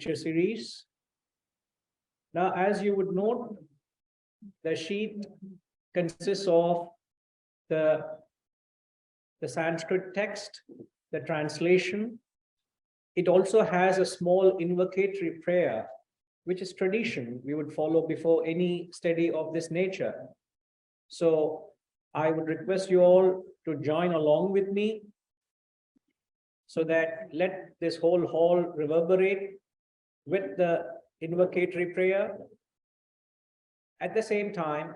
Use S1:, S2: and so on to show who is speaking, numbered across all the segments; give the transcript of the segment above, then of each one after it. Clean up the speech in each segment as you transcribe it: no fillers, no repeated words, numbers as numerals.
S1: lecture series. Now, as you would note, the sheet consists of the Sanskrit text, the translation. It also has a small invocatory prayer, which is tradition we would follow before any study of this nature. So I would request you all to join along with me so that let this whole hall reverberate with the invocatory prayer. At the same time,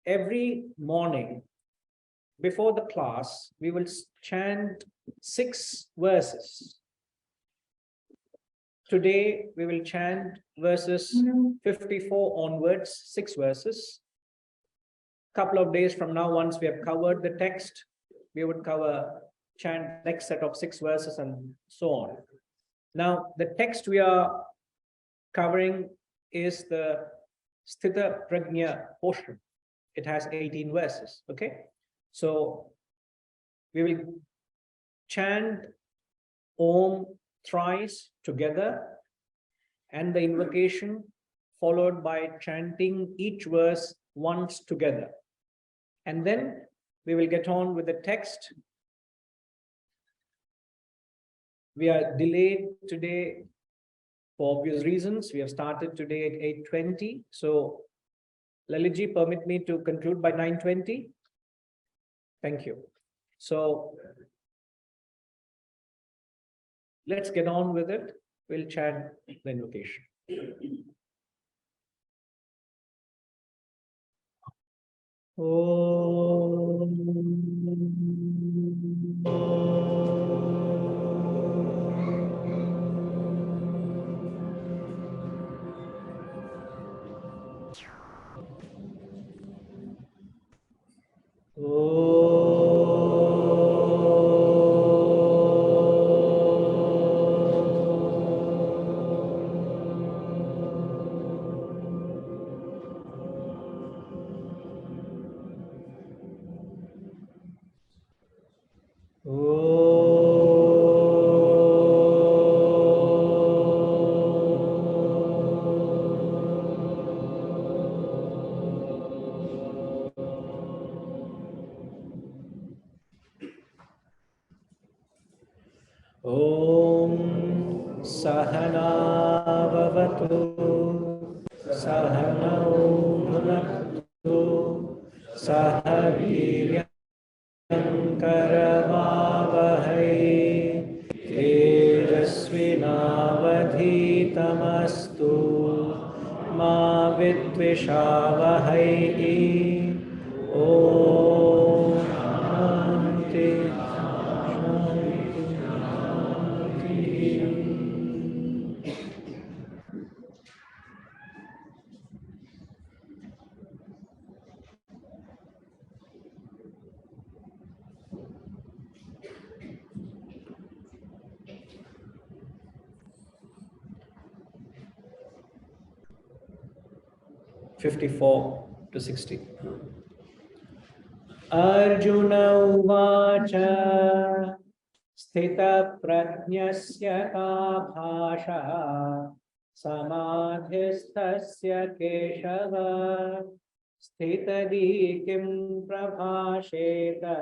S1: every morning before the class, we will chant 6 verses. Today, we will chant verses 54 onwards, 6 verses. Couple of days from now, once we have covered the text, we would chant next set of 6 verses and so on. Now, the text we are covering is the Sthita Prajna portion. It has 18 verses, okay? So we will chant Om thrice together and the invocation followed by chanting each verse once together. And then we will get on with the text. We are delayed today for obvious reasons. We have started today at 8:20. So Lalitji, permit me to conclude by 9:20. Thank you. So let's get on with it. We'll chant the invocation. Om. 54 to 60. Arjuna uvacha sthita prajnasya ka bhasha samadhistasya keshava sthitadi kim prabhasheta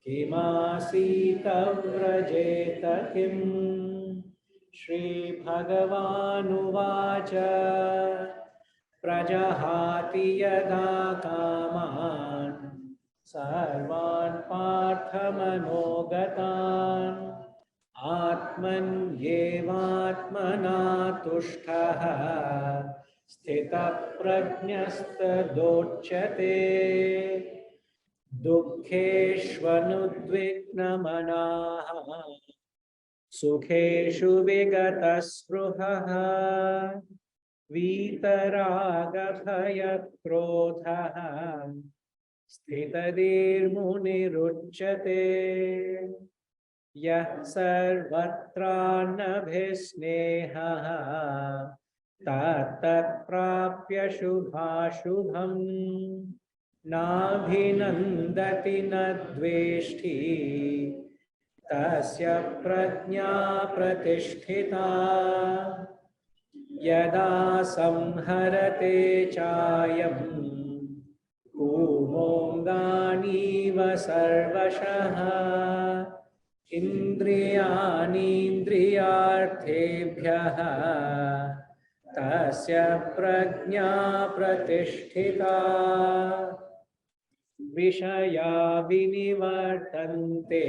S1: kimasita vrajeta kim. Shri Bhagavan uvacha Prajahati yada kaman sarvan parthamanogatan atman yevatmana tushtaha sthita prajnasta dochyate dukkheshvanudvignamanaha sukheshu vigataspruhaha Vitaragabhaya-krodha sthitadir-muniruchyate yah sarvatra-nabhisneha tat-tat-prapya shubha-shubham nabhinandati-nadveshti tasya prajna pratisthita yada samharate chayam kurnonganiva sarvashaha indriyani indriyarthebhyaha tasya prajna pratisthita vishaya vinivartante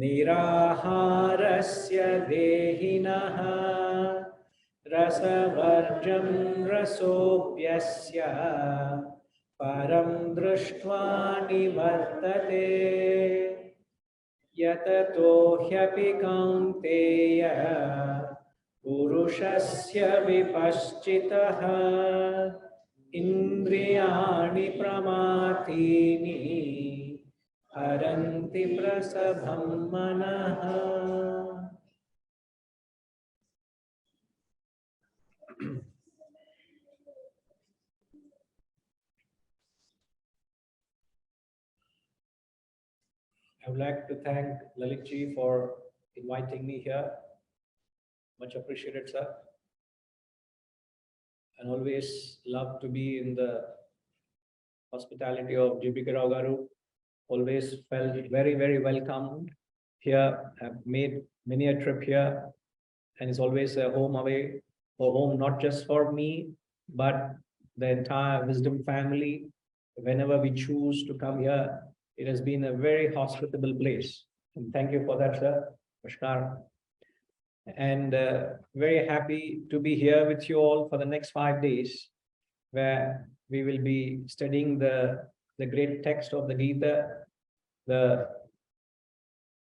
S1: niraharasya dehinaha rasavarjam rasopyasya param drishtva nivartate yatato hyapi kaunteya purushasya vipaschitaha indriyani pramatini haranti prasabham manaha. I would like to thank Lalit ji for inviting me here. Much appreciated, sir. And always love to be in the hospitality of J.B.K. Rao Garu. Always felt very, very welcomed here. I've made many a trip here, and it's always a home away, or home not just for me, but the entire Wisdom family. Whenever we choose to come here, it has been a very hospitable place. And thank you for that, sir. Namaskar. And very happy to be here with you all for the next 5 days, where we will be studying the great text of the Gita.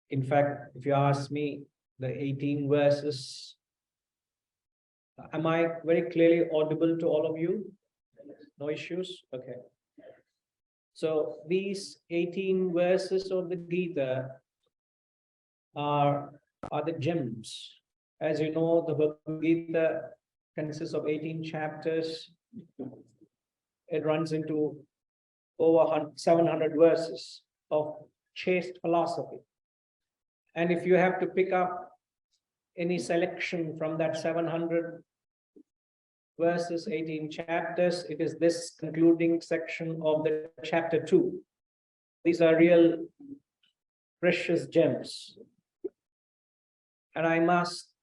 S1: In fact, if you ask me, the 18 verses, am I very clearly audible to all of you? No issues? Okay. So these 18 verses of the Gita are the gems. As you know, the Bhagavad Gita consists of 18 chapters. It runs into over 700 verses of chaste philosophy. And if you have to pick up any selection from that 700 verses, 18 chapters, it is this concluding section of the chapter 2. These are real precious gems. And I must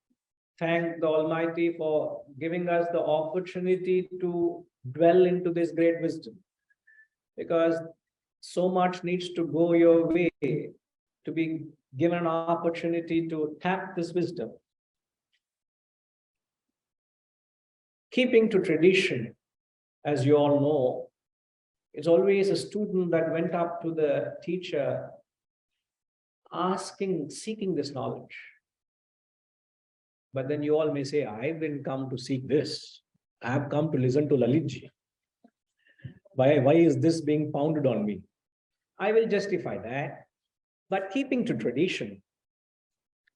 S1: thank the Almighty for giving us the opportunity to dwell into this great wisdom, because so much needs to go your way to be given an opportunity to tap this wisdom. Keeping to tradition, as you all know, it's always a student that went up to the teacher seeking this knowledge. But then you all may say, I didn't come to seek this. I have come to listen to Lalitji. Why is this being pounded on me? I will justify that. But keeping to tradition,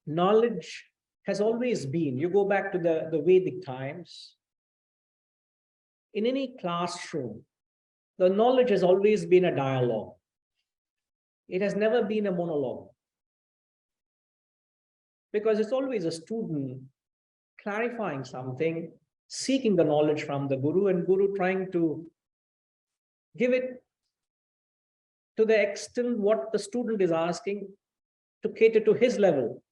S1: knowledge has always been, you go back to the Vedic times, in any classroom, the knowledge has always been a dialogue. It has never been a monologue. Because it's always a student clarifying something, seeking the knowledge from the Guru, and Guru trying to give it to the extent what the student is asking, to cater to his level.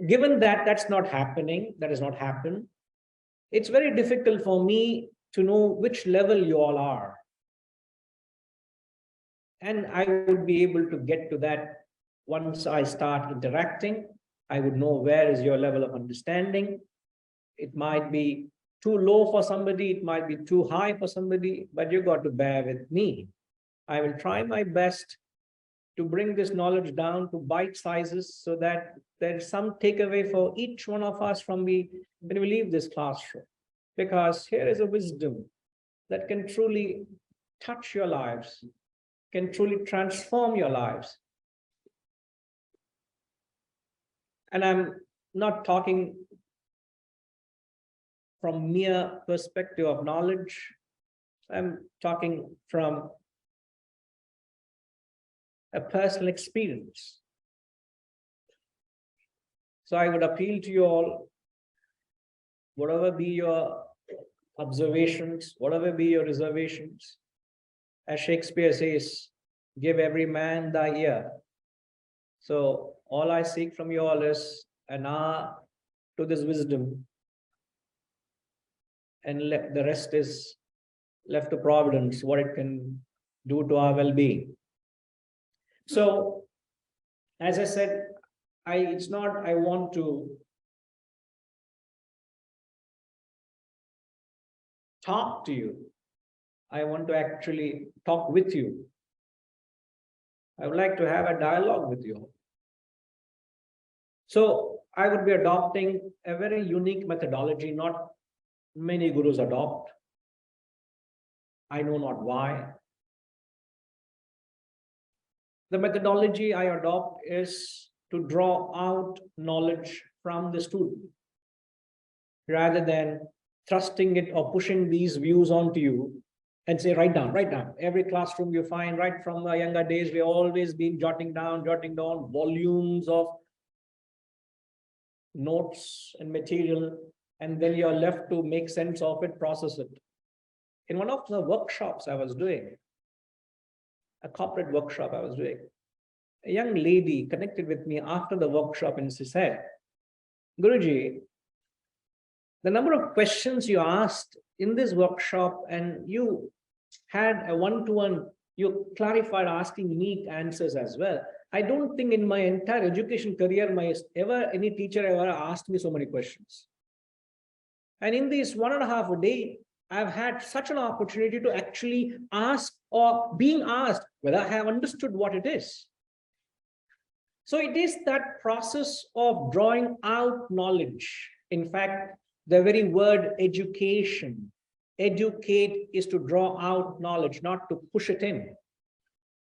S1: Given that that's not happening, that has not happened, it's very difficult for me to know which level you all are. And I would be able to get to that once I start interacting. I would know where is your level of understanding. It might be too low for somebody, it might be too high for somebody, but you got to bear with me. I will try my best to bring this knowledge down to bite sizes so that there is some takeaway for each one of us when we leave this classroom. Because here is a wisdom that can truly touch your lives, can truly transform your lives. And I'm not talking from mere perspective of knowledge. I'm talking from a personal experience. So I would appeal to you all, whatever be your observations, whatever be your reservations, as Shakespeare says, give every man thy ear. So all I seek from you all is an hour to this wisdom, and the rest is left to providence, what it can do to our well-being. So, as I said, it's not I want to talk to you. I want to actually talk with you. I would like to have a dialogue with you. So I would be adopting a very unique methodology, not many gurus adopt. I know not why. The methodology I adopt is to draw out knowledge from the student, rather than thrusting it or pushing these views onto you and say, write down, write down. Every classroom you find, right from the younger days, we've always been jotting down volumes of notes and material, and then you're left to make sense of it, process it. In one of the workshops I was doing, a corporate workshop I was doing, a young lady connected with me after the workshop and she said, Guruji, the number of questions you asked in this workshop, and you had a one-to-one, you clarified asking me answers as well. I don't think in my entire education career, any teacher ever asked me so many questions. And in this 1.5 a day, I've had such an opportunity to actually ask, or being asked, whether I have understood what it is. So it is that process of drawing out knowledge. In fact, the very word education, educate, is to draw out knowledge, not to push it in.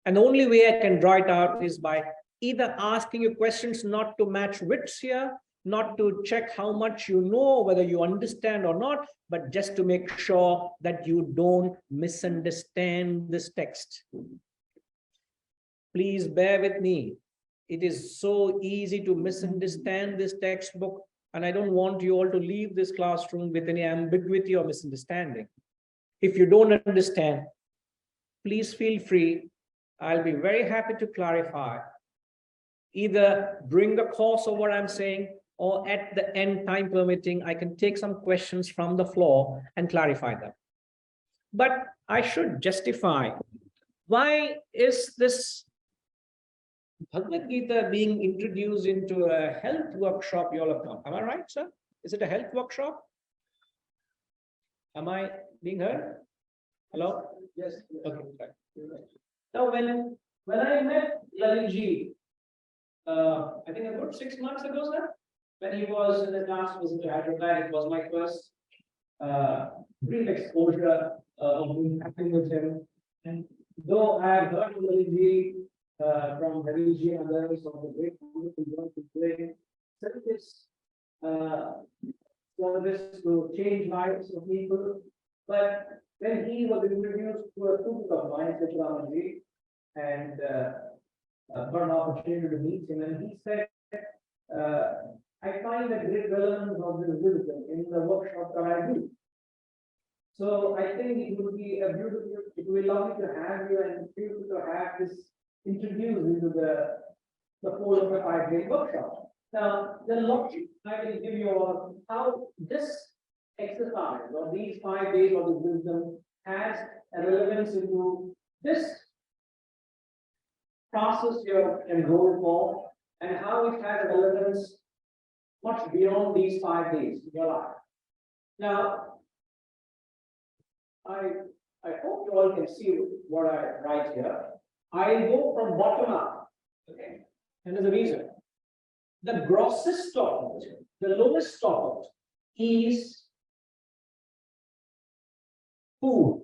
S1: And the only way I can draw it out is by either asking you questions not to match wits here, not to check how much you know, whether you understand or not, but just to make sure that you don't misunderstand this text. Please bear with me. It is so easy to misunderstand this textbook, and I don't want you all to leave this classroom with any ambiguity or misunderstanding. If you don't understand, please feel free. I'll be very happy to clarify, either during the course of what I'm saying, or at the end, time permitting, I can take some questions from the floor and clarify them. But I should justify, why is this Bhagavad Gita being introduced into a health workshop you all have come? Am I right, sir? Is it a health workshop? Am I being heard? Hello? Yes. Okay. Right. Now, when I met Laliji, I think about 6 months ago, sir, when he was in the last visit to Hyderabad, it was my first brief exposure of interacting with him. And though I have heard Laliji from Laliji and others of the great wonderful work he's doing, service to change lives of people, but when he was introduced to a student of mine, Ramaji, and got an opportunity to meet him, and he said, I find a great relevance of this wisdom in the workshop that I do. So I think it would be it would be lovely to have you and beautiful to have this introduced into the whole of the 5-day workshop. Now, the logic I will give you all how this exercise or these 5 days of the wisdom has a relevance into this process you're enrolled for, and how it has a relevance much beyond these 5 days in your life. Now, I hope you all can see what I write here. I go from bottom up, okay? And there's a reason. The grossest of it, the lowest of it, is food.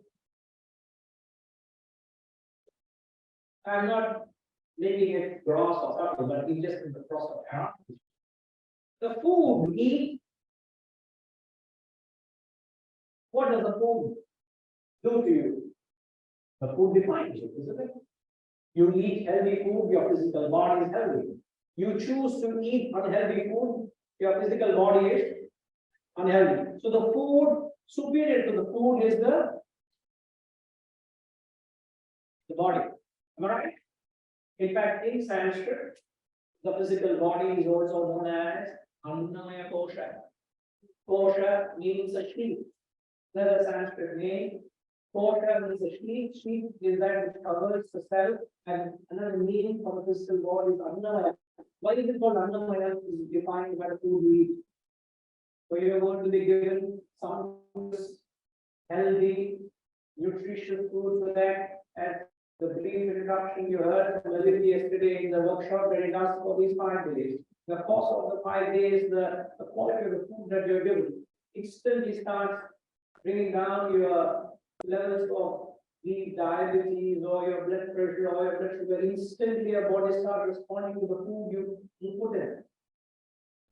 S1: I'm not making it gross or subtle, but it's just in the process of error. The food we eat, what does the food do to you? The food defines you, isn't it? You eat healthy food, your physical body is healthy. You choose to eat unhealthy food, your physical body is unhealthy. So the food superior to the food is the body. Am I right? In fact, in Sanskrit, the physical body is also known as Annamaya Kosha. Kosha means a sheath. Another Sanskrit name. Kosha means a sheath. Sheath is that which covers the cell. And another meaning for the physical body is Annamaya. Why is it called Annamaya? Is defined by the food we eat. So you are going to be given some healthy, nutritious food for that. And the brief introduction you heard from Lilith yesterday in the workshop that it does for these 5 days. The course of the 5 days, the quality of the food that you're given instantly starts bringing down your levels of the diabetes or your blood pressure or your blood sugar. Instantly your body starts responding to the food you put in.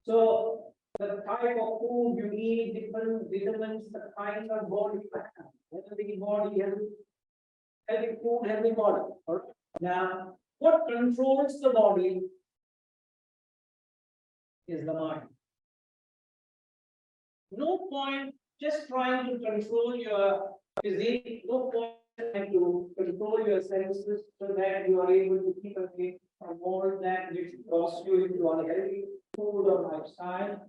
S1: So the type of food you eat different determines the kind of body you have. Whether the body has healthy food, healthy body. All right. Now, what controls the body is the mind. No point just trying to control your physique, no point trying to control your senses so that you are able to keep away from all that which draws you into unhealthy food or lifestyle.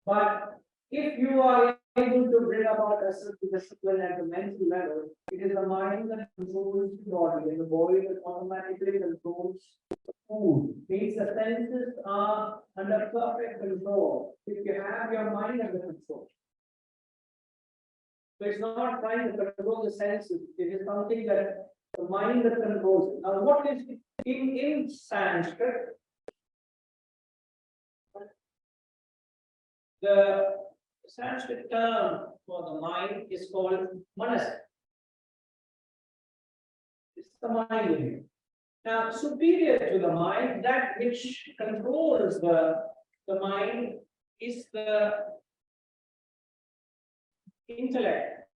S1: But if you are able to bring about a certain discipline at the mental level, it is the mind that controls the body, and the body that automatically controls the food. Means the senses are under perfect control if you have your mind under control. So it's not trying to control the senses, it is something that the mind that controls it. Now, what is it? In Sanskrit? The Sanskrit term for the mind is called manas. It's the mind in it. Now, superior to the mind, that which controls the mind is the intellect.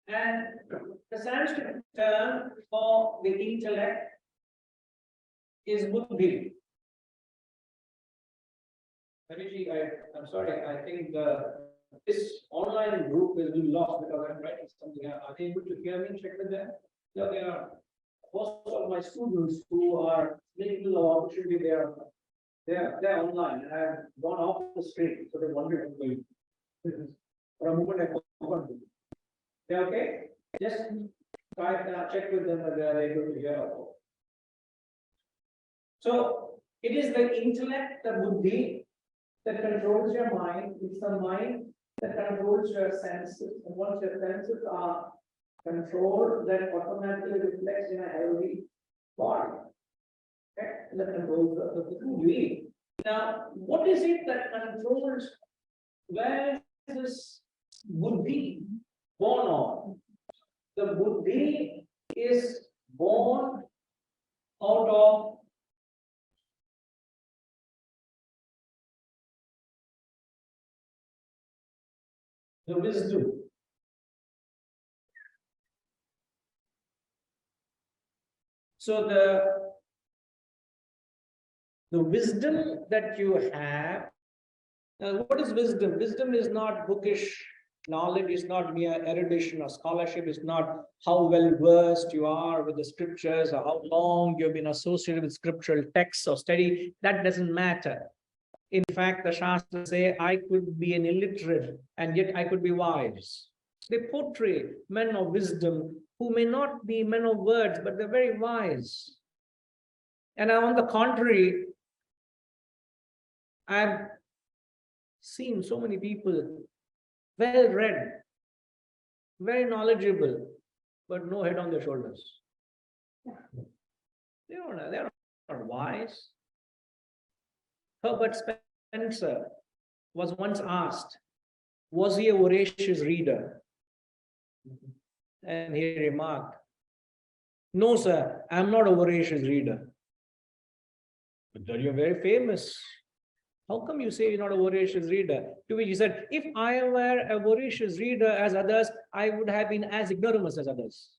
S1: And the Sanskrit term for the intellect is buddhi. Harishi, I'm sorry, I think this online group will be lost because I'm writing something. Are they able to hear me? Check with them. Yeah, they are. Most of my students who are making the opportunity, they're online, and I've gone off the screen, so they wonder for a moment I forgot. They okay? Just try check with them that they are able to hear. So it is the intellect, the buddhi, that controls your mind. It's the mind that controls your senses. And once your senses are controlled, that automatically reflects in a healthy body. Okay? And that controls the food you eat. Now, what is it that controls where is this buddhi born on? The buddhi is born out of the wisdom. So the wisdom that you have, what is wisdom? Wisdom is not bookish knowledge, is not mere erudition or scholarship, is not how well versed you are with the scriptures or how long you've been associated with scriptural texts or study. That doesn't matter. In fact, the Shastras say, I could be an illiterate and yet I could be wise. They portray men of wisdom who may not be men of words, but they're very wise. And on the contrary, I've seen so many people well read, very knowledgeable, but no head on their shoulders. They're not wise. Herbert Spencer was once asked, was he a voracious reader? And he remarked, no, sir, I'm not a voracious reader. But you're very famous. How come you say you're not a voracious reader? To which he said, if I were a voracious reader as others, I would have been as ignoramus as others.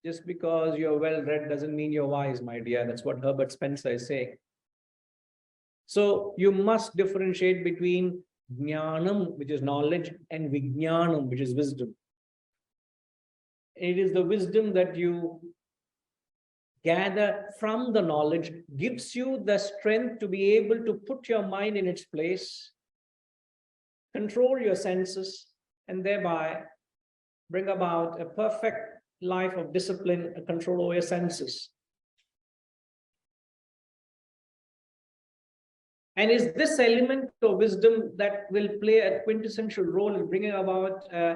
S1: Just because you're well read doesn't mean you're wise, my dear. That's what Herbert Spencer is saying. So you must differentiate between jnanam, which is knowledge, and vijnanam, which is wisdom. It is the wisdom that you gather from the knowledge, gives you the strength to be able to put your mind in its place, control your senses, and thereby bring about a perfect life of discipline and control over your senses. And is this element of wisdom that will play a quintessential role in bringing about a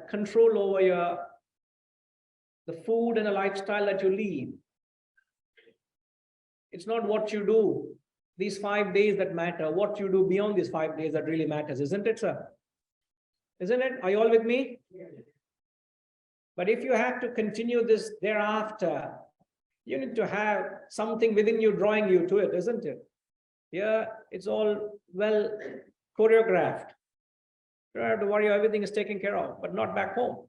S1: control over the food and the lifestyle that you lead. It's not what you do these 5 days that matter, what you do beyond these 5 days that really matters, isn't it, sir? Isn't it? Are you all with me? But if you have to continue this thereafter, you need to have something within you drawing you to it, isn't it? Here, it's all well choreographed. You don't have to worry, everything is taken care of, but not back home.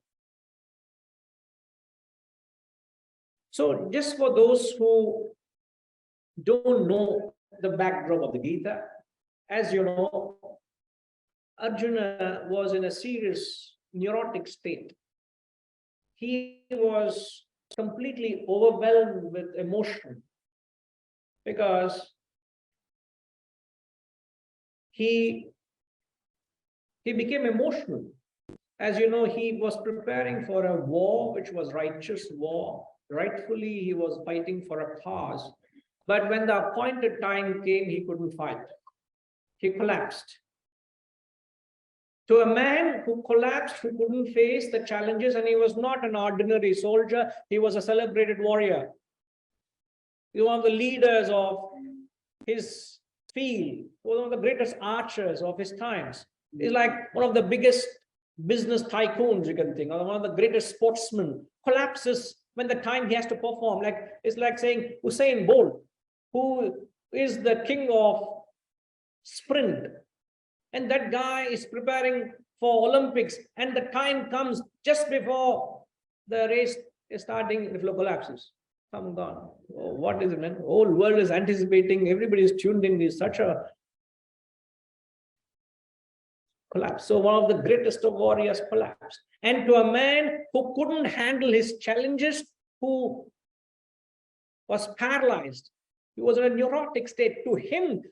S1: So just for those who don't know the backdrop of the Gita, as you know, Arjuna was in a serious neurotic state. He was completely overwhelmed with emotion because he became emotional. As you know, he was preparing for a war, which was righteous war. Rightfully, he was fighting for a cause. But when the appointed time came, he couldn't fight. He collapsed. To a man who collapsed, who couldn't face the challenges, and he was not an ordinary soldier, he was a celebrated warrior. He was one of the leaders of his field, he was one of the greatest archers of his times. He's like one of the biggest business tycoons you can think, or one of the greatest sportsmen, collapses when the time he has to perform. It's like saying Usain Bolt, who is the king of sprint, and that guy is preparing for Olympics, and the time comes just before the race is starting, the flow collapses. I'm gone. Oh, what is it, man? The whole world is anticipating, everybody is tuned in. There's such a collapse. So one of the greatest of warriors collapsed. And to a man who couldn't handle his challenges, who was paralyzed, he was in a neurotic state. To him,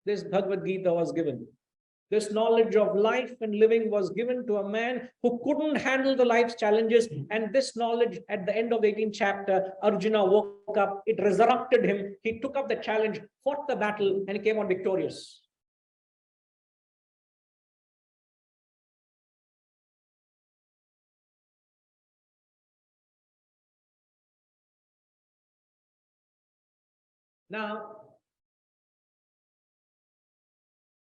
S1: this Bhagavad Gita was given. This knowledge of life and living was given to a man who couldn't handle the life's challenges. And this knowledge, at the end of the 18th chapter, Arjuna woke up, it resurrected him. He took up the challenge, fought the battle, and he came out victorious. Now,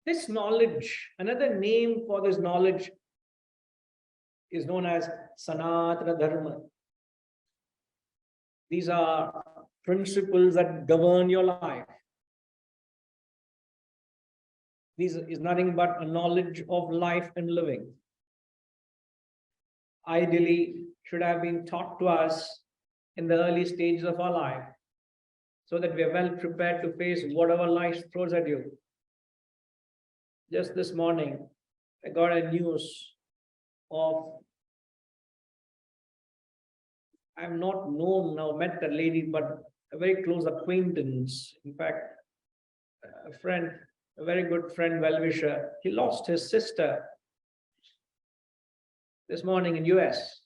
S1: this knowledge, another name for this knowledge is known as Sanatana Dharma. These are principles that govern your life. This is nothing but a knowledge of life and living. Ideally, should have been taught to us in the early stages of our life, so that we are well prepared to face whatever life throws at you. Just this morning, I got a news of, I'm not known now, met the lady, but a very close acquaintance. In fact, a friend, a very good friend, well-wisher, he lost his sister this morning in US.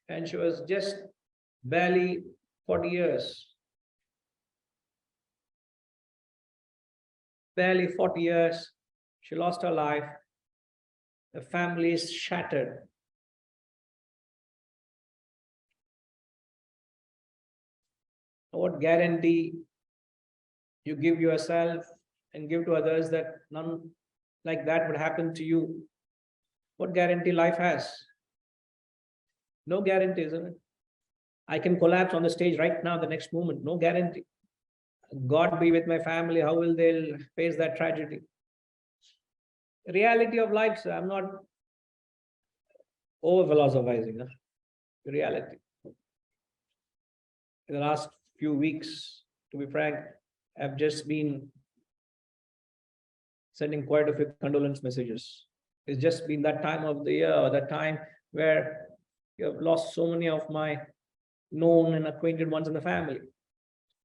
S1: And she was just barely 40 years. Barely 40 years, she lost her life. The family is shattered. What guarantee you give yourself and give to others that none like that would happen to you? What guarantee life has? No guarantee, isn't it? I can collapse on the stage right now, the next moment, no guarantee. God be with my family, how will they face that tragedy? Reality of life, sir. I'm not over philosophizing. Reality. the last few weeks, to be frank, I've just been sending quite a few condolence messages. It's just been that time of the year, or that time where you have lost so many of my known and acquainted ones in the family.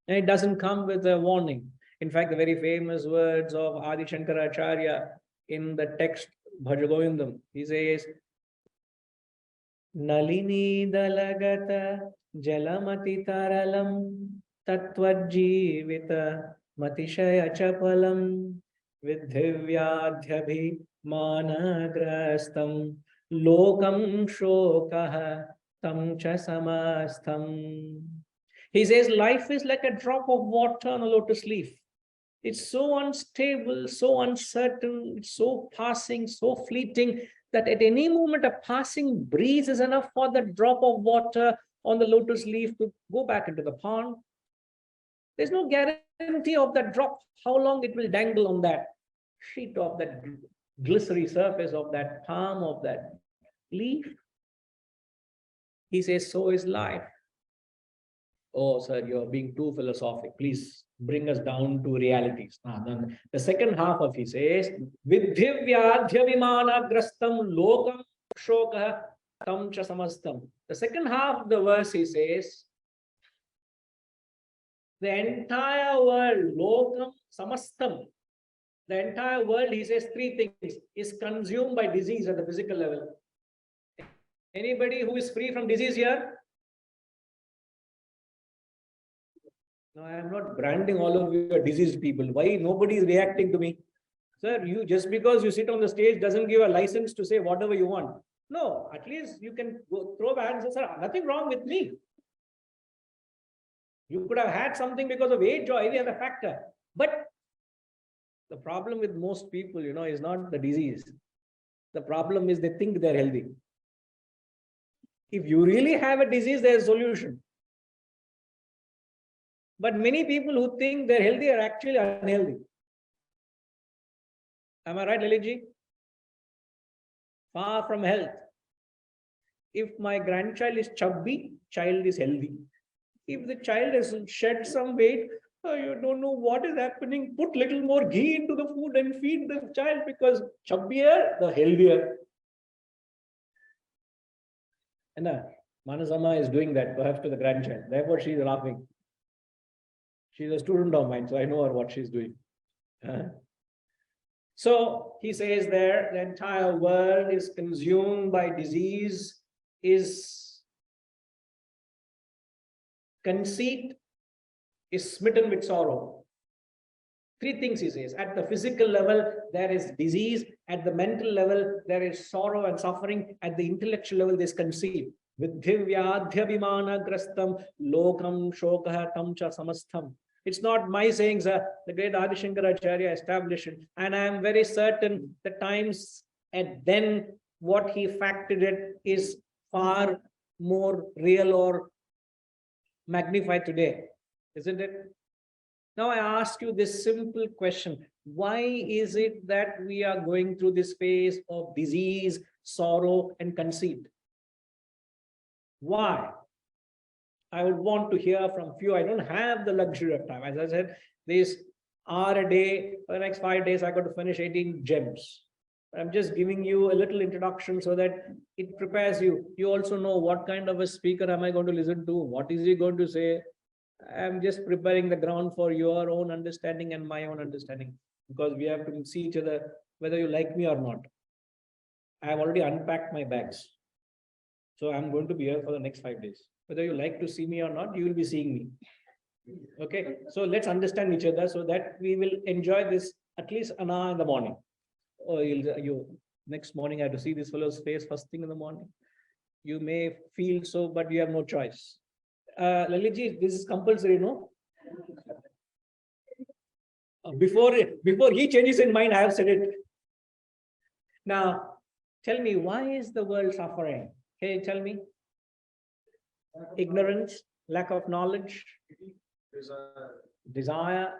S1: And it doesn't come with a warning. In fact, the very famous words of Adi Shankaracharya in the text Bhajagovindam, he says, Nalini dalagata jalamati taralam tattvajjivita matishaya chapalam vidhivyadhyabhi managrastam lokam shokah tam cha samastham. He says life is like a drop of water on a lotus leaf. It's so unstable, so uncertain, it's so passing, so fleeting, that at any moment a passing breeze is enough for the drop of water on the lotus leaf to go back into the pond. There's no guarantee of that drop, how long it will dangle on that sheet of that glycery surface of that palm of that leaf. He says, so is life. Oh, sir, you're being too philosophic. Please bring us down to realities. Then the second half of he says, Vidhivyadhyavimanagrastam lokam shokah tam cha samastam. The second half of the verse he says, the entire world, lokam samastam, the entire world, he says three things, is consumed by disease at the physical level. Anybody who is free from disease here? No, I am not branding all of you are diseased people. Why nobody is reacting to me? Sir, you just because you sit on the stage doesn't give a license to say whatever you want. No, at least you can go throw the hands and say, nothing wrong with me. You could have had something because of age or any other factor. But the problem with most people, is not the disease. The problem is they think they're healthy. If you really have a disease, there's a solution. But many people who think they're healthy are actually unhealthy. Am I right, Liliji? Far from health. If my grandchild is chubby, child is healthy. If the child has shed some weight, you don't know what is happening. Put little more ghee into the food and feed the child, because chubbier, the healthier. And Manasama is doing that perhaps to the grandchild. Therefore, she is laughing. She's a student of mine, so I know her what she's doing. So he says there, the entire world is consumed by disease, is conceit, is smitten with sorrow. Three things he says. At the physical level, there is disease. At the mental level, there is sorrow and suffering. At the intellectual level, there's conceit. Vidhivyadhyavimanagrastam lokam shokah tam cha samastham. It's not my saying, sir. The great Adi Shankaracharya established it. And I am very certain the times and then what he factored it is far more real or magnified today. Isn't it? Now I ask you this simple question. Why is it that we are going through this phase of disease, sorrow, and conceit? Why? I would want to hear from few. I don't have the luxury of time. As I said, this hour a day, for the next 5 days, I got to finish 18 gems. I'm just giving you a little introduction so that it prepares you. You also know what kind of a speaker am I going to listen to? What is he going to say? I'm just preparing the ground for your own understanding and my own understanding, because we have to see each other whether you like me or not. I have already unpacked my bags. So I'm going to be here for the next 5 days. Whether you like to see me or not, you will be seeing me. Okay, so let's understand each other so that we will enjoy this at least an hour in the morning. Or you next morning I have to see this fellow's face first thing in the morning. You may feel so, but you have no choice. Lalitji, this is compulsory, no? Before he changes his mind, I have said it. Now, tell me, why is the world suffering? Can you tell me? Ignorance, lack of knowledge, desire.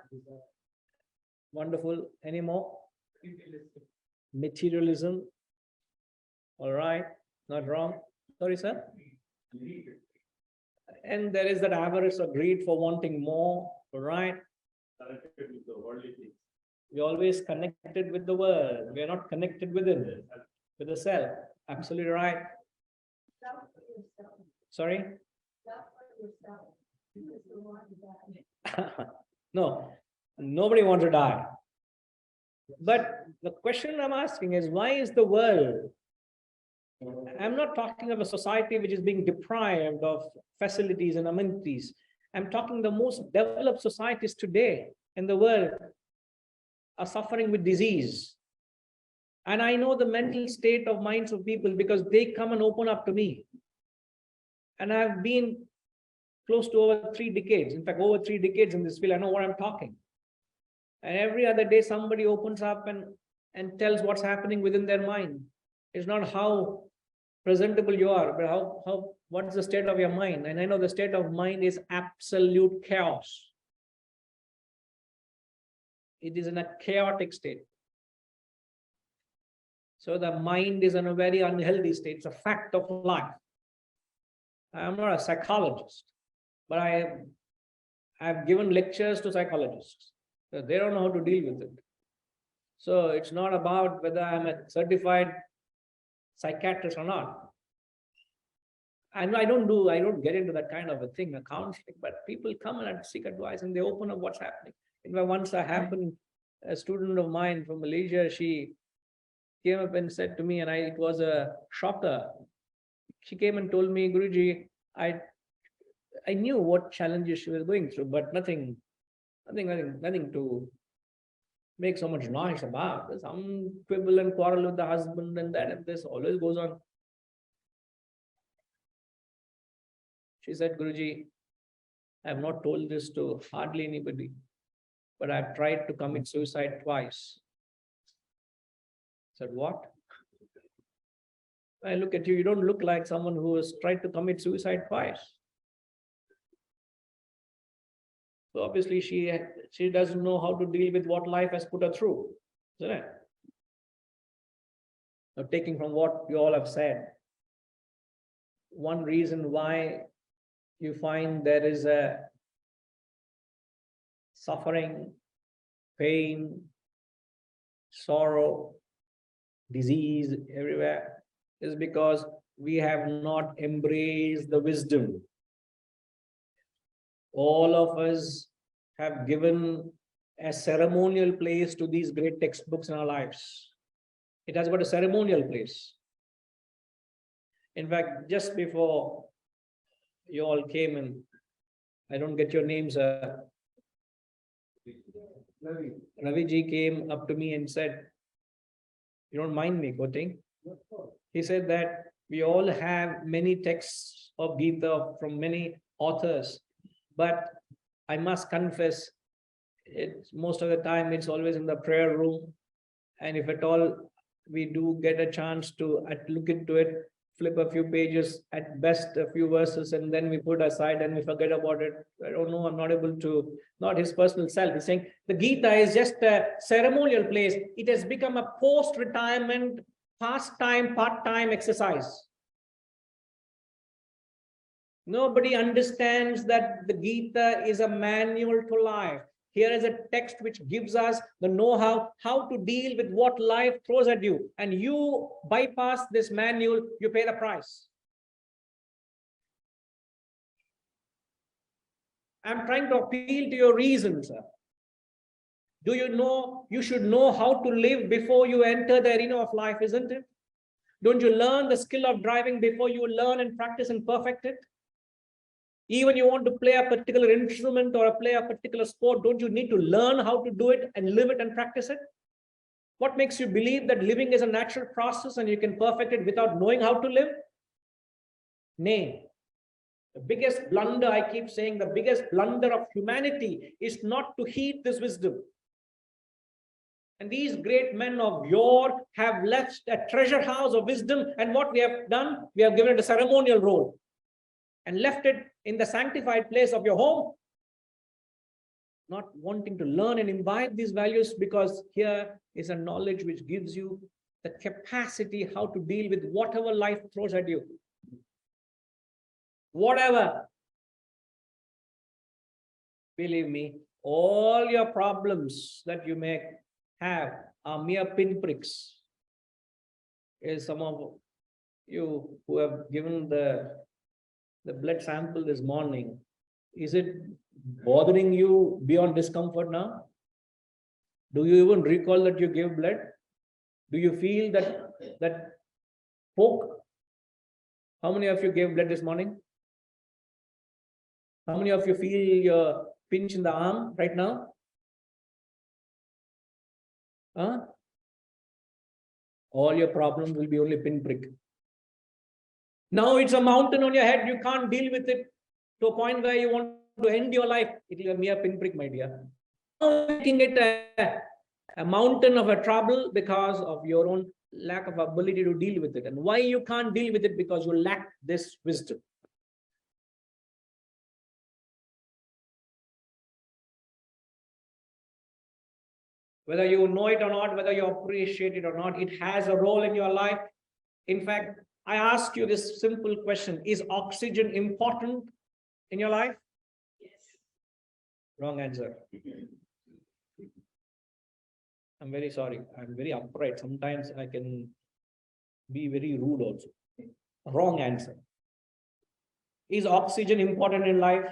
S1: Wonderful. Any more? Materialism. All right. Not wrong. Sorry, sir. And there is that avarice or greed for wanting more, right?
S2: Connected with the worldly things.
S1: We're always connected with the world. We're not connected with it, with the self. Absolutely right. Sorry? No, nobody wants to die. But the question I'm asking is, why is the world? I'm not talking of a society which is being deprived of facilities and amenities. I'm talking the most developed societies today in the world are suffering with disease. And I know the mental state of minds of people because they come and open up to me. And I've been close to over 3 decades. In fact, over 3 decades in this field, I know what I'm talking. And every other day, somebody opens up and tells what's happening within their mind. It's not how presentable you are, but what's the state of your mind? And I know the state of mind is absolute chaos. It is in a chaotic state. So the mind is in a very unhealthy state. It's a fact of life. I'm not a psychologist, but I've given lectures to psychologists. So they don't know how to deal with it. So it's not about whether I'm a certified psychiatrist or not. And I don't get into that kind of a thing, a counseling, but people come and seek advice and they open up what's happening. In fact, once a student of mine from Malaysia, she came up and said to me, and it was a shocker. She came and told me, Guruji, I knew what challenges she was going through, but nothing to make so much noise about. There's some quibble and quarrel with the husband and that, and this always goes on. She said, Guruji, I have not told this to hardly anybody, but I've tried to commit suicide twice. I said, what? I look at you, you don't look like someone who has tried to commit suicide twice. So obviously she doesn't know how to deal with what life has put her through, isn't it? Now, taking from what you all have said, one reason why you find there is a suffering, pain, sorrow, disease everywhere is because we have not embraced the wisdom. All of us have given a ceremonial place to these great textbooks in our lives. It has got a ceremonial place. In fact, just before you all came in, I don't get your names. Ravi ji came up to me and said, you don't mind me quoting? He said that we all have many texts of Gita from many authors, but I must confess, most of the time it's always in the prayer room. And if at all we do get a chance to look into it, flip a few pages, at best a few verses, and then we put aside and we forget about it. I don't know, I'm not able to, not his personal self. He's saying the Gita is just a ceremonial place. It has become a post-retirement, pastime, part-time exercise. Nobody understands that the Gita is a manual to life. Here is a text which gives us the know-how, how to deal with what life throws at you. And you bypass this manual, you pay the price. I'm trying to appeal to your reason, sir. Do you know, you should know how to live before you enter the arena of life, isn't it? Don't you learn the skill of driving before you learn and practice and perfect it? Even you want to play a particular instrument or play a particular sport, don't you need to learn how to do it and live it and practice it? What makes you believe that living is a natural process and you can perfect it without knowing how to live? Nay. The biggest blunder, I keep saying, the biggest blunder of humanity is not to heed this wisdom. And these great men of yore have left a treasure house of wisdom, and what we have done, we have given it a ceremonial role and left it in the sanctified place of your home, not wanting to learn and imbibe these values, because here is a knowledge which gives you the capacity how to deal with whatever life throws at you. Whatever. Believe me, all your problems that you may have are mere pinpricks. Is some of you who have given the blood sample this morning, is it bothering you beyond discomfort now? Do you even recall that you gave blood? Do you feel that poke? How many of you gave blood this morning? How many of you feel your pinch in the arm right now? Huh? All your problems will be only pinprick. Now it's a mountain on your head. You can't deal with it to a point where you want to end your life. It will be a mere pinprick, my dear. Now making it a mountain of a trouble because of your own lack of ability to deal with it. And why you can't deal with it? Because you lack this wisdom. Whether you know it or not, whether you appreciate it or not, it has a role in your life. In fact, I ask you this simple question: is oxygen important in your life? Yes. Wrong answer. I'm very sorry. I'm very upright. Sometimes I can be very rude also. Wrong answer. Is oxygen important in life?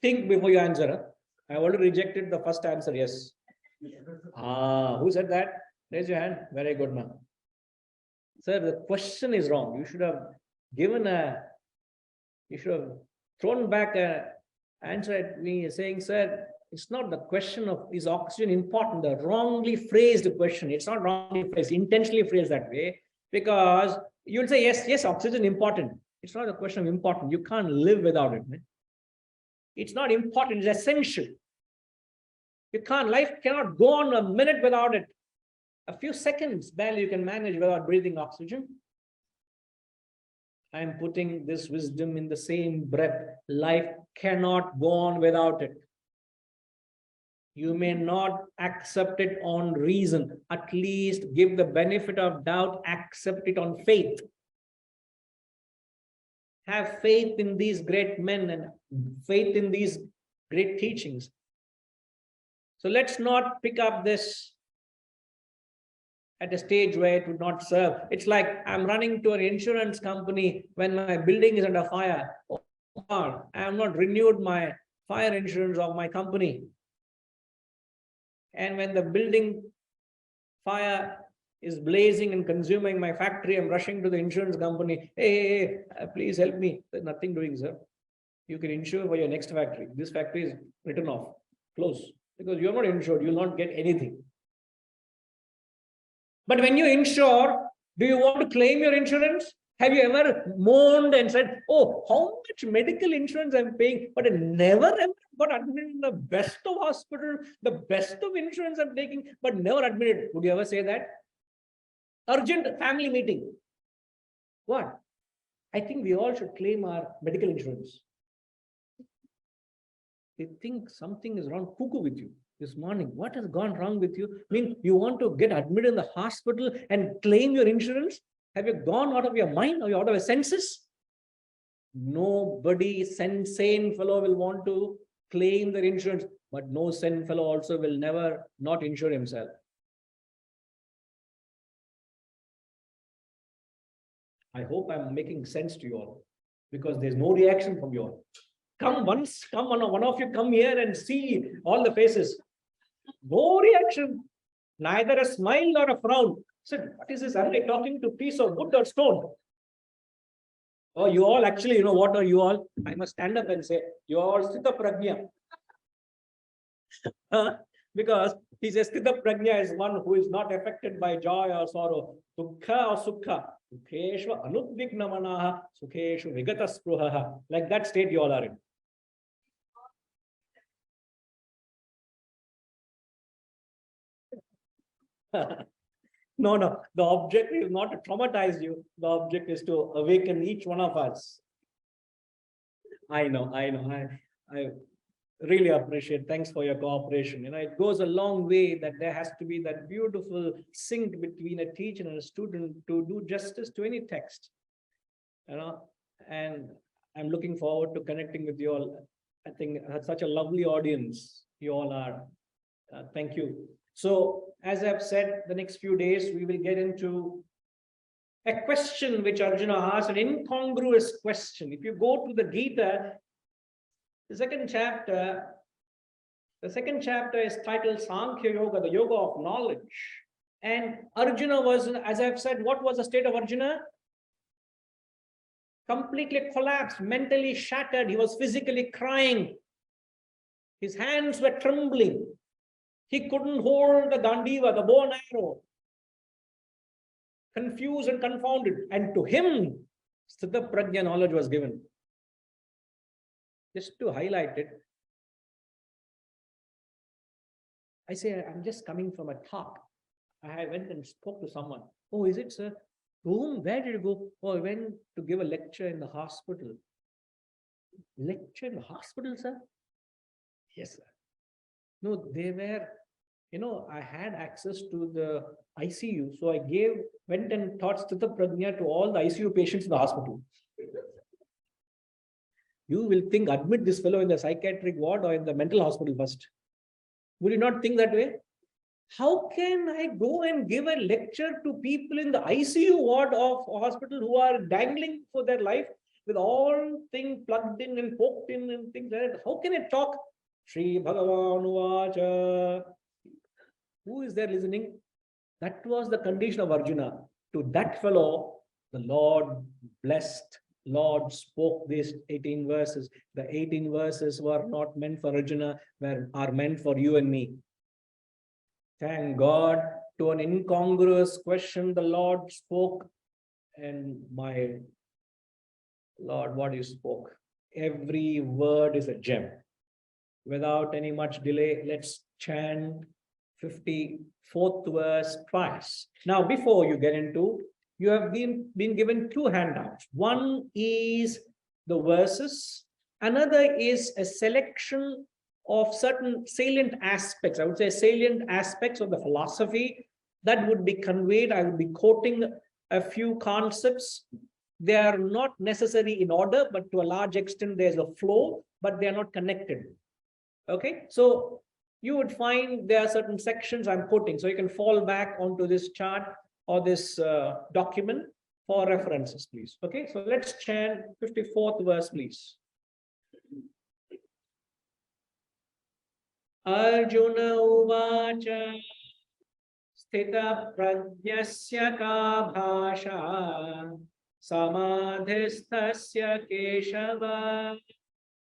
S1: Think before you answer. I already rejected the first answer, yes. Who said that? Raise your hand. Very good now. Sir, the question is wrong. You should have thrown back an answer at me saying, sir, it's not the question of is oxygen important, the wrongly phrased question. It's not wrongly phrased, intentionally phrased that way, because you'll say, yes, oxygen important. It's not a question of important. You can't live without it. Man. It's not important, it's essential. Life cannot go on a minute without it. A few seconds barely you can manage without breathing oxygen. I am putting this wisdom in the same breath. Life cannot go on without it. You may not accept it on reason. At least give the benefit of doubt, accept it on faith. Have faith in these great men and faith in these great teachings. So let's not pick up this at a stage where it would not serve. It's like I'm running to an insurance company when my building is under fire. Oh God, I have not renewed my fire insurance of my company. And when the building fire is blazing and consuming my factory, I'm rushing to the insurance company. Hey, please help me. There's nothing doing, sir. You can insure for your next factory. This factory is written off, close. Because you're not insured, you'll not get anything. But when you insure, do you want to claim your insurance? Have you ever moaned and said, oh, how much medical insurance I'm paying, but I never ever got admitted in the best of hospital, the best of insurance I'm taking, but never admitted. Would you ever say that? Urgent family meeting. What? I think we all should claim our medical insurance. They think something is wrong. Cuckoo with you this morning. What has gone wrong with you? I mean, you want to get admitted in the hospital and claim your insurance? Have you gone out of your mind? Are you out of your senses? Nobody, sane fellow will want to claim their insurance, but no sane fellow also will never not insure himself. I hope I'm making sense to you all, because there's no reaction from you all. Come one of you come here and see all the faces. No reaction, neither a smile nor a frown. Said, what is this? Am I talking to piece of wood or stone? Oh, you all actually, what are you all? I must stand up and say, you all Sthita Prajna. Because he says Sthita Prajna is one who is not affected by joy or sorrow. Dukkha or sukha. Dukkeshu anudvigna manaha. Sukheshu vigata spruhaha. Like that state you all are in. No, the objective is not to traumatize you. The object is to awaken each one of us. I know. I really appreciate. Thanks for your cooperation. It goes a long way that there has to be that beautiful sync between a teacher and a student to do justice to any text. And I'm looking forward to connecting with you all I think I had such a lovely audience. You all are. Thank you. So, as I've said, the next few days we will get into a question which Arjuna asked, an incongruous question. If you go to the Gita, the second chapter is titled Sankhya Yoga, the yoga of knowledge. And Arjuna was, as I've said, what was the state of Arjuna? Completely collapsed, mentally shattered. He was physically crying. His hands were trembling. He couldn't hold the Gandiva, the bow and arrow. Confused and confounded. And to him, Sthita Prajna knowledge was given. Just to highlight it, I say, I'm just coming from a talk. I went and spoke to someone. Oh, is it, sir? Whom? Where did you go? Oh, I went to give a lecture in the hospital. Lecture in the hospital, sir? Yes, sir. No, they were, I had access to the ICU. So I went and taught Sthita Prajna to all the ICU patients in the hospital. You will think, admit this fellow in the psychiatric ward or in the mental hospital first. Would you not think that way? How can I go and give a lecture to people in the ICU ward of a hospital who are dangling for their life with all things plugged in and poked in and things like that? How can I talk? Shri Bhagavan Uvacha. Who is there listening? That was the condition of Arjuna. To that fellow, the Lord blessed. Lord spoke these 18 verses. The 18 verses were not meant for Arjuna, are meant for you and me. Thank God, to an incongruous question, the Lord spoke, and my Lord, what you spoke. Every word is a gem. Without any much delay, let's chant 54th verse twice. Now, before you get into, you have been given two handouts. One is the verses. Another is a selection of certain salient aspects. I would say salient aspects of the philosophy that would be conveyed. I would be quoting a few concepts. They are not necessary in order, but to a large extent, there's a flow, but they are not connected. Okay, so you would find there are certain sections I'm quoting. So you can fall back onto this chart or this document for references, please. Okay, so let's chant 54th verse, please. Arjuna Uvacha Sthita Prajnasya Ka Bhasha Samadhistasya Keshava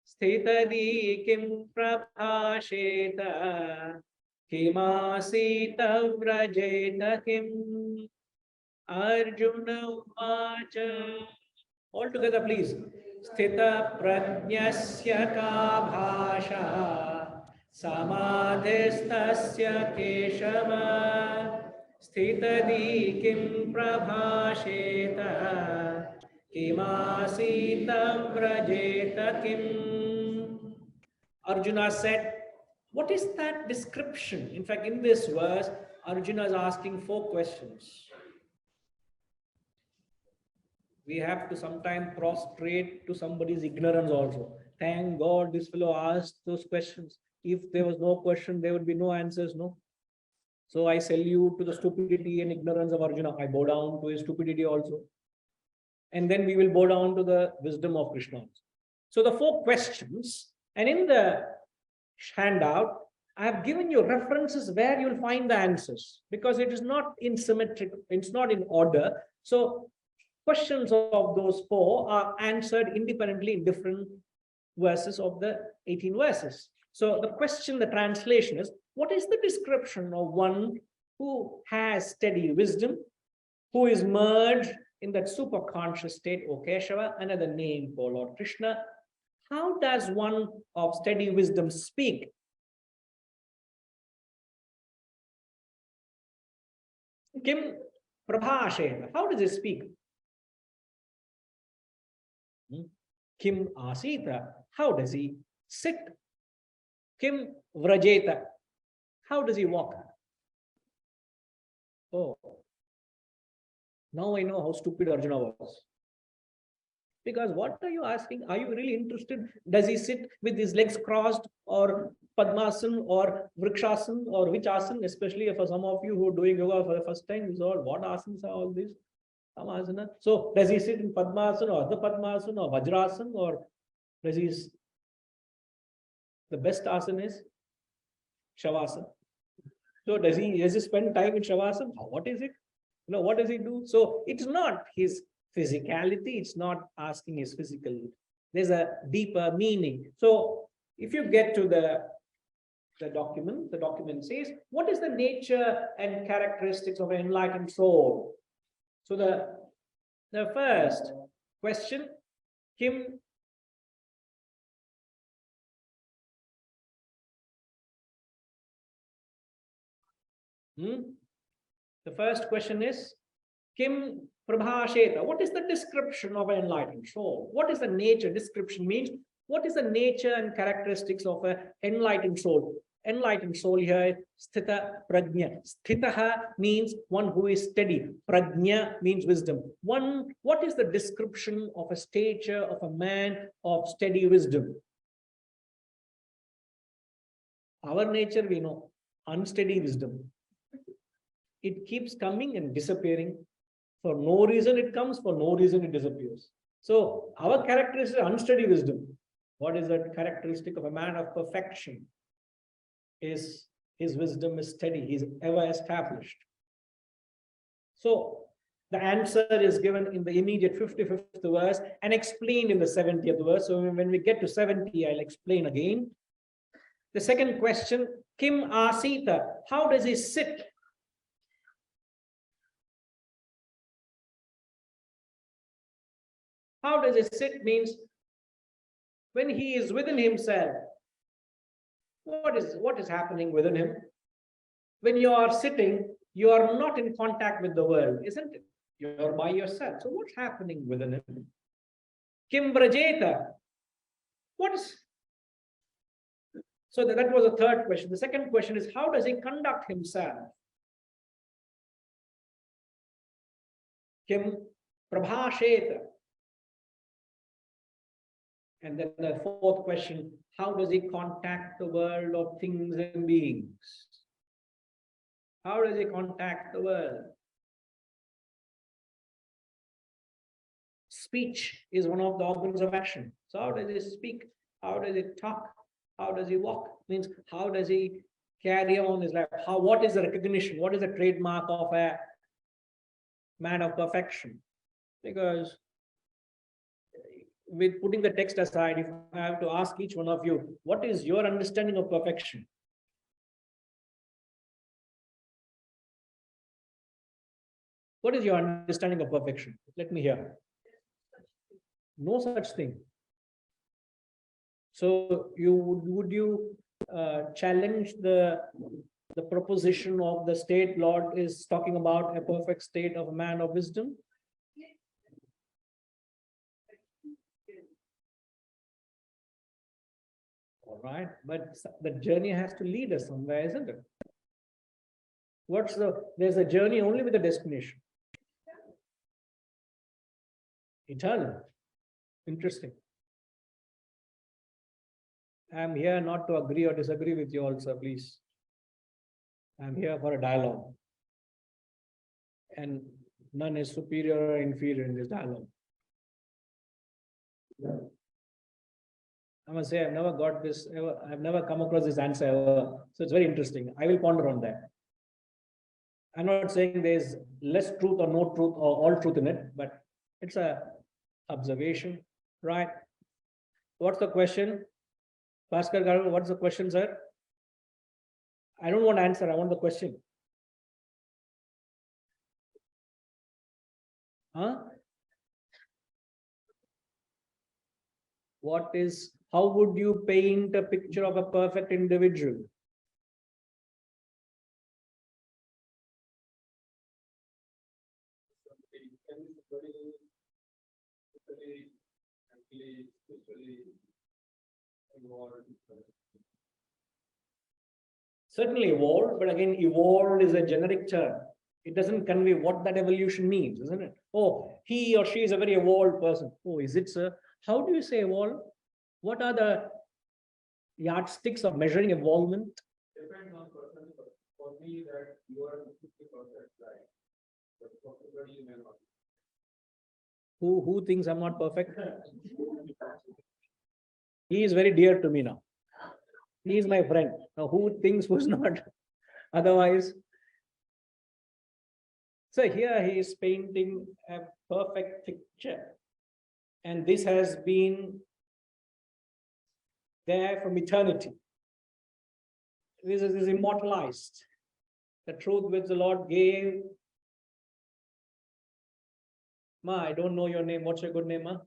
S1: Sthitadi Kim Prabhasheta Kimasita Vrajeta Kim. Arjuna Uvacha. All together, please. Sthita Prajnasya Ka Bhasha Samadhistasya Keshava Sthitadi Kim Prabhasheta Kimasita Vrajeta Kim. Arjuna said, what is that description? In fact, in this verse, Arjuna is asking 4 questions. We have to sometimes prostrate to somebody's ignorance also. Thank God this fellow asked those questions. If there was no question, there would be no answers, no? So I salute to the stupidity and ignorance of Arjuna. I bow down to his stupidity also. And then we will bow down to the wisdom of Krishna. So the 4 questions, and in the handout, I have given you references where you'll find the answers, because it is not in symmetric, it's not in order. So questions of those 4 are answered independently in different verses of the 18 verses. So the question, the translation is, what is the description of one who has steady wisdom, who is merged in that superconscious state, O Keshava, another name for Lord Krishna? How does one of steady wisdom speak? Kim Prabhashena. How does he speak? Kim Asita. How does he sit? Kim Vrajeta. How does he walk? Oh, now I know how stupid Arjuna was. Because what are you asking? Are you really interested? Does he sit with his legs crossed, or Padmasan, or Vrikshasana, or which asana? Especially for some of you who are doing yoga for the first time, this is all what asanas are all these? Asana. So does he sit in Padmasana or the Padmasana or Vajrasana, or does he? The best asana is Shavasana. So does he spend time in Shavasana? What is it? What does he do? So it's not his physicality, it's not asking his physical. There's a deeper meaning. So if you get to the document says, what is the nature and characteristics of an enlightened soul? So the first question, Kim the first question is, Kim Prabhasheta, what is the description of an enlightened soul? What is the nature? Description means, what is the nature and characteristics of an enlightened soul? Enlightened soul here, Sthita Prajna. Sthitaha means one who is steady. Prajna means wisdom. What is the description of a stature of a man of steady wisdom? Our nature, we know, unsteady wisdom. It keeps coming and disappearing. For no reason it comes, for no reason it disappears. So our characteristic is unsteady wisdom. What is the characteristic of a man of perfection? Is his wisdom is steady, he's ever established. So the answer is given in the immediate 55th verse and explained in the 70th verse. So when we get to 70, I'll explain again. The second question, Kim Asita, how does he sit? How does it sit means when he is within himself, what is happening within him? When you are sitting, you are not in contact with the world, isn't it? You're by yourself. So what's happening within him? Kim Brajeta. What is? So that was the third question. The second question is, how does he conduct himself? Kim Prabhasheta. And then the fourth question, how does he contact the world of things and beings? How does he contact the world? Speech is one of the organs of action. So how does he speak? How does he talk? How does he walk? Means how does he carry on his life? What is the recognition? What is the trademark of a man of perfection? Because with putting the text aside, if I have to ask each one of you, what is your understanding of perfection? What is your understanding of perfection? Let me hear. No such thing. So would you challenge the proposition of the state Lord is talking about a perfect state of a man of wisdom? All right, but the journey has to lead us somewhere, isn't it? There's a journey only with a destination. Eternal. Interesting. I'm here not to agree or disagree with you also, please. I'm here for a dialogue. And none is superior or inferior in this dialogue. I must say, I've never got this ever, I've never come across this answer ever. So it's very interesting. I will ponder on that. I'm not saying there's less truth or no truth or all truth in it, but it's a observation, right? What's the question? Bhaskar Garu, what's the question, sir? I don't want answer, I want the question. Huh? How would you paint a picture of a perfect individual? Certainly evolved, but again, evolved is a generic term. It doesn't convey what that evolution means, isn't it? Oh, he or she is a very evolved person. Oh, is it, sir? How do you say evolved? What are the yardsticks of measuring evolvement?
S2: Depends on person, but for me that you are 50% right, but for everybody you may not.
S1: Who thinks I'm not perfect? He is very dear to me now. He is my friend. Now, who thinks who's not? Otherwise, so here he is painting a perfect picture. And this has been there from eternity. This is immortalized. The truth which the Lord gave. Ma, I don't know your name. What's your good name, Ma?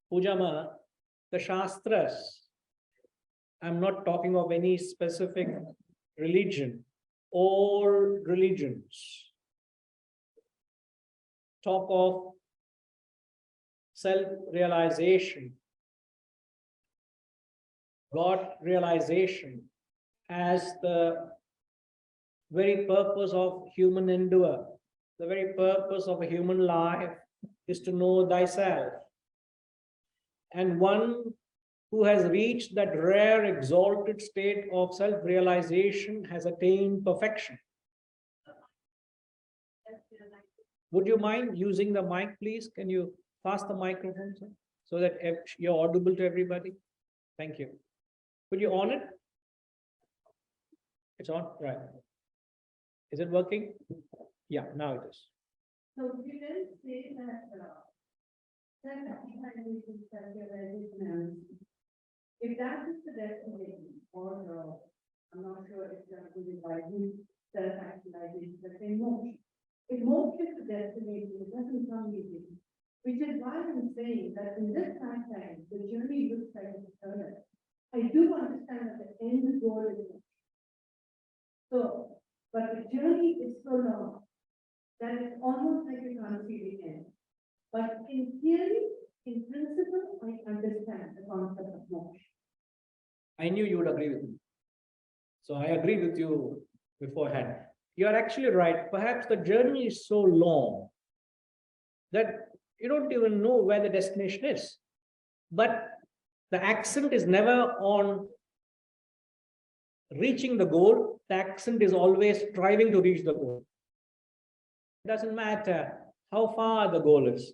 S1: Puja Ma. The Shastras. I'm not talking of any specific religion. All religions talk of self-realization, God realization as the very purpose of human endeavor. The very purpose of a human life is to know thyself. And one who has reached that rare exalted state of self-realization has attained perfection. Would you mind using the mic, please? Can you pass the microphone, sir, so that you're audible to everybody? Thank you. Could you on it? It's on, right? Is it working? Yeah, now it is.
S3: So we then say that self-realization, if that is the destination, or I'm not sure if that would invite self-actualization, the same motion. If motion is the destination, it doesn't come easy. Which is why I'm saying that in this lifetime, the journey looks like it's eternal. I do understand that the end goal is motion. So, but the journey is so long that it's almost like you can't see the end. But in theory, in principle, I understand the concept of motion.
S1: I knew you would agree with me. So I agree with you beforehand. You are actually right. Perhaps the journey is so long that you don't even know where the destination is. But the accent is never on reaching the goal. The accent is always striving to reach the goal. It doesn't matter how far the goal is.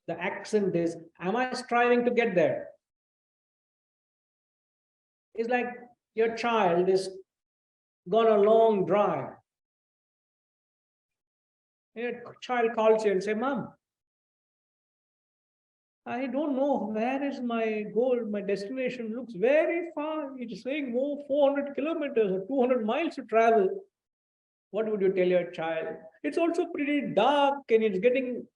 S1: The accent is, am I striving to get there? It's like your child is gone a long drive. Your child calls you and says, Mom, I don't know where is my goal, my destination looks very far. It's saying more 400 kilometers or 200 miles to travel. What would you tell your child? It's also pretty dark and it's getting,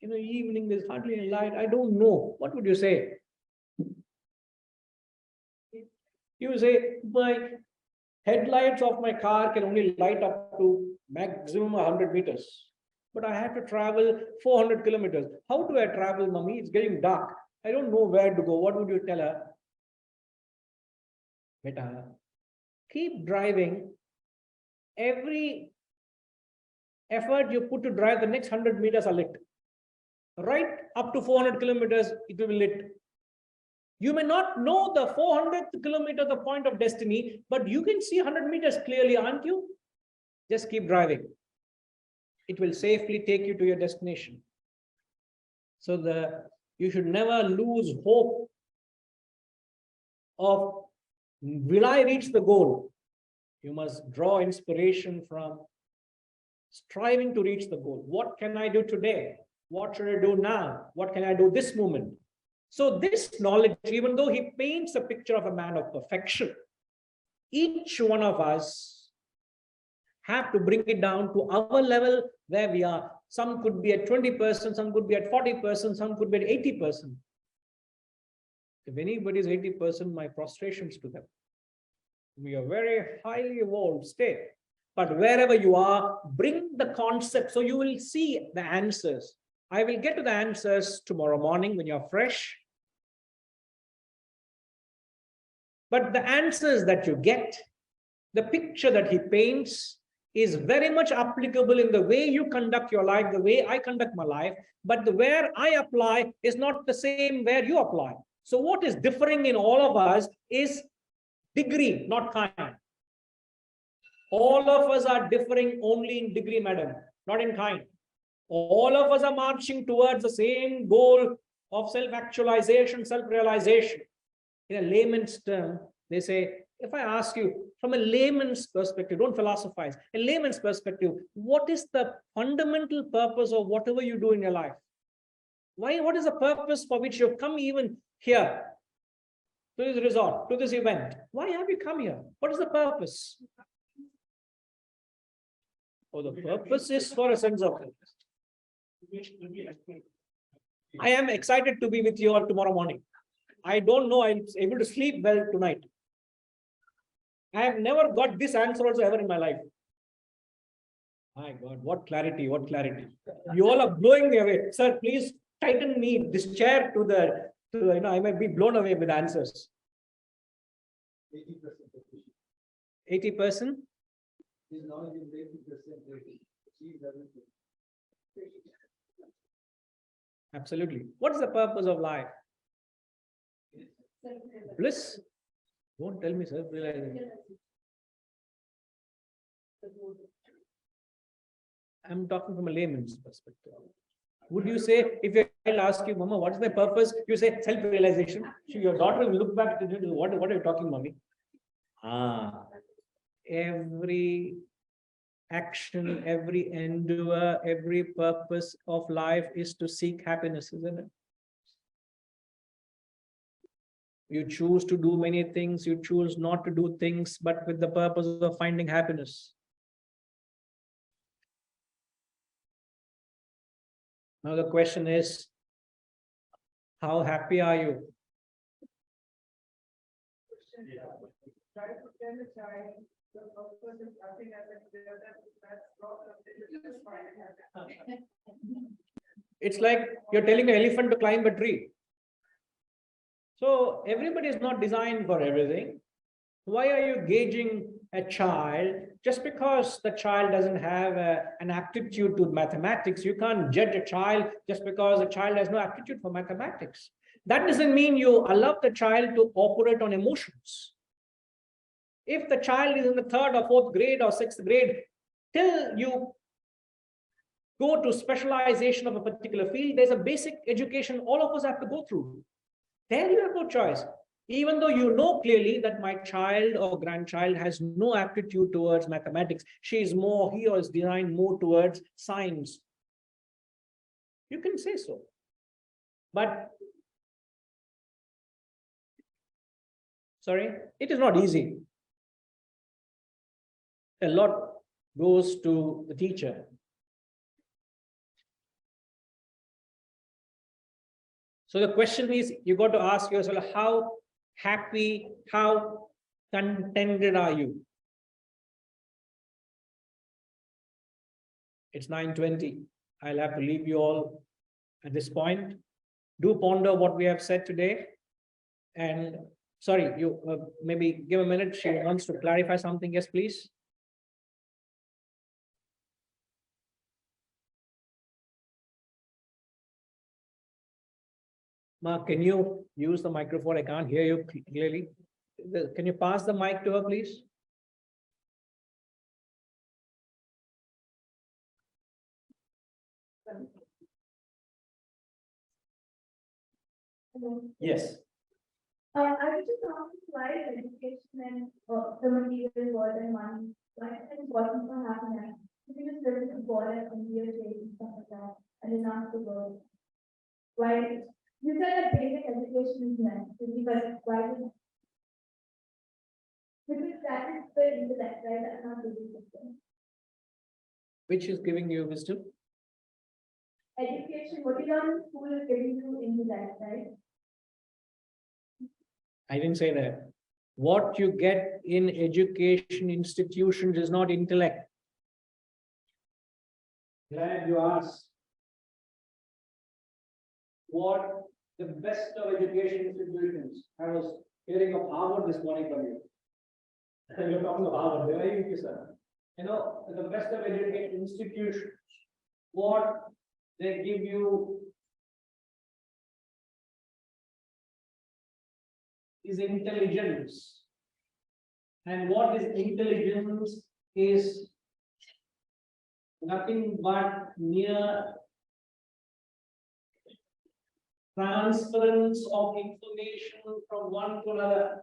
S1: evening, there's hardly any light. I don't know. What would you say? You say, my headlights of my car can only light up to maximum 100 meters. But I have to travel 400 kilometers. How do I travel, Mummy? It's getting dark. I don't know where to go. What would you tell her? Beta, keep driving. Every effort you put to drive, the next 100 meters are lit. Right up to 400 kilometers, it will be lit. You may not know the 400th kilometer, the point of destiny, but you can see 100 meters clearly, aren't you? Just keep driving. It will safely take you to your destination. So you should never lose hope of, will I reach the goal? You must draw inspiration from striving to reach the goal. What can I do today? What should I do now? What can I do this moment? So this knowledge, even though he paints a picture of a man of perfection, each one of us have to bring it down to our level where we are. Some could be at 20%, some could be at 40%, some could be at 80%. If anybody is 80%, my prostrations to them. We are very highly evolved state. But wherever you are, bring the concept so you will see the answers. I will get to the answers tomorrow morning when you're fresh. But the answers that you get, the picture that he paints is very much applicable in the way you conduct your life, the way I conduct my life, but the where I apply is not the same where you apply. So what is differing in all of us is degree, not kind. All of us are differing only in degree, madam, not in kind. All of us are marching towards the same goal of self-actualization, self-realization. In a layman's term, they say, if I ask you from a layman's perspective, don't philosophize, a layman's perspective, what is the fundamental purpose of whatever you do in your life? Why? What is the purpose for which you've come even here to this resort, to this event? Why have you come here? What is the purpose? Oh, the purpose is for a sense of purpose. I am excited to be with you all tomorrow morning. I don't know I'm able to sleep well tonight. I have never got this answer also ever in my life. My God, what clarity, what clarity. You all are blowing me away. Sir, please tighten me this chair to the, I might be blown away with answers.
S2: 80%.
S1: 80%?
S2: His knowledge is 80% rating. Achieved everything.
S1: Absolutely. What is the purpose of life? Bliss? Don't tell me self-realization. I'm talking from a layman's perspective. Would you say, if I'll ask you, Mama, what is my purpose? You say self-realization. Your daughter will look back to you, what are you talking, Mommy? Every action, every endeavor, every purpose of life is to seek happiness, isn't it? You choose to do many things, you choose not to do things, but with the purpose of finding happiness. Now the question is, how happy are you?
S2: Try to tell the child the purpose is happiness and
S1: It's like you're telling an elephant to climb a tree. So everybody is not designed for everything. Why are you gauging a child just because the child doesn't have an aptitude to mathematics? You can't judge a child just because a child has no aptitude for mathematics. That doesn't mean you allow the child to operate on emotions. If the child is in the 3rd or 4th grade or 6th grade, till you go to specialization of a particular field, there's a basic education all of us have to go through. There you have no choice. Even though you know clearly that my child or grandchild has no aptitude towards mathematics, he or is designed more towards science. You can say so. But, sorry, it is not easy. A lot goes to the teacher. So the question is, you got to ask yourself, how happy, how contented are you? It's 9:20. I'll have to leave you all at this point. Do ponder what we have said today. And sorry, you maybe give a minute. She wants to clarify something. Yes, please. Mark, can you use the microphone? I can't hear you clearly. Can you pass the mic to her, please?
S3: Hello.
S1: Yes.
S3: I was just asking why is education and the material world and money, why is it important for happiness? If you just live in a border and be a place and stuff like that, and then ask the world. Why? You said that basic education is necessary, but why did? Because that is the intellect, right? That's not the system.
S1: Which is giving you wisdom?
S3: Education, what you learn in school is giving you intellect, right?
S1: I didn't say that. What you get in education institutions is not intellect. Glad you asked. What the best of education institutions? I was hearing of Harvard this morning from you. You're talking of Harvard, where are you, sir? The best of education institutions, what they give you is intelligence. And what is intelligence is nothing but mere transference of information from one to another.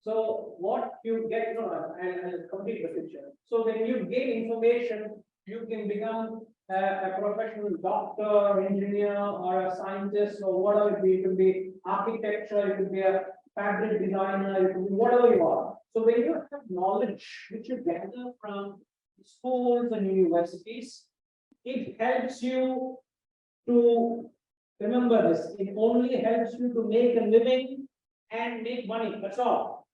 S1: So what you get, I'll complete the picture. So when you gain information, you can become a professional doctor, engineer, or a scientist, or whatever it be. It could be architecture, it could be a fabric designer, it could be whatever you are. So when you have knowledge which you gather from schools and universities, it helps you to remember this. It only helps you to make a living and make money. That's all.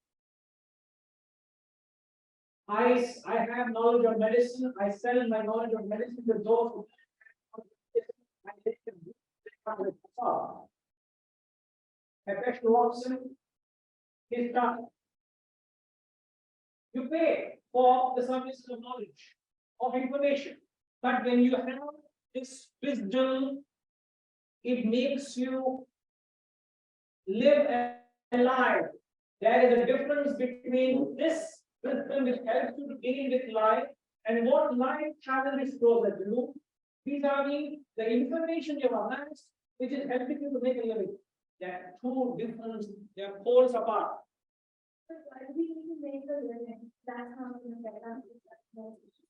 S1: I have knowledge of medicine. I sell my knowledge of medicine to those who a patient walks in, he's done. You pay for the services of knowledge, of information. But when you have this wisdom, it makes you live a life. There is a difference between this wisdom which helps you to gain with life and what life challenges throws at you. These are the information you have amassed, which is helping you to make a living. They are two different, they are poles apart.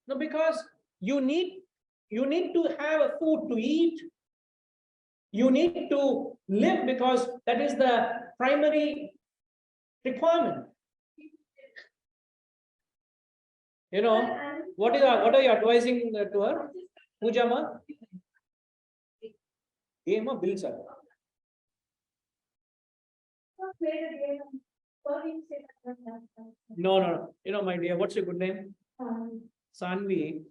S1: No, because you need to have a food to eat. You need to live because that is the primary requirement. What are you advising to her? Pujama? Game of bills. No. My dear, what's your good name? Sanvi.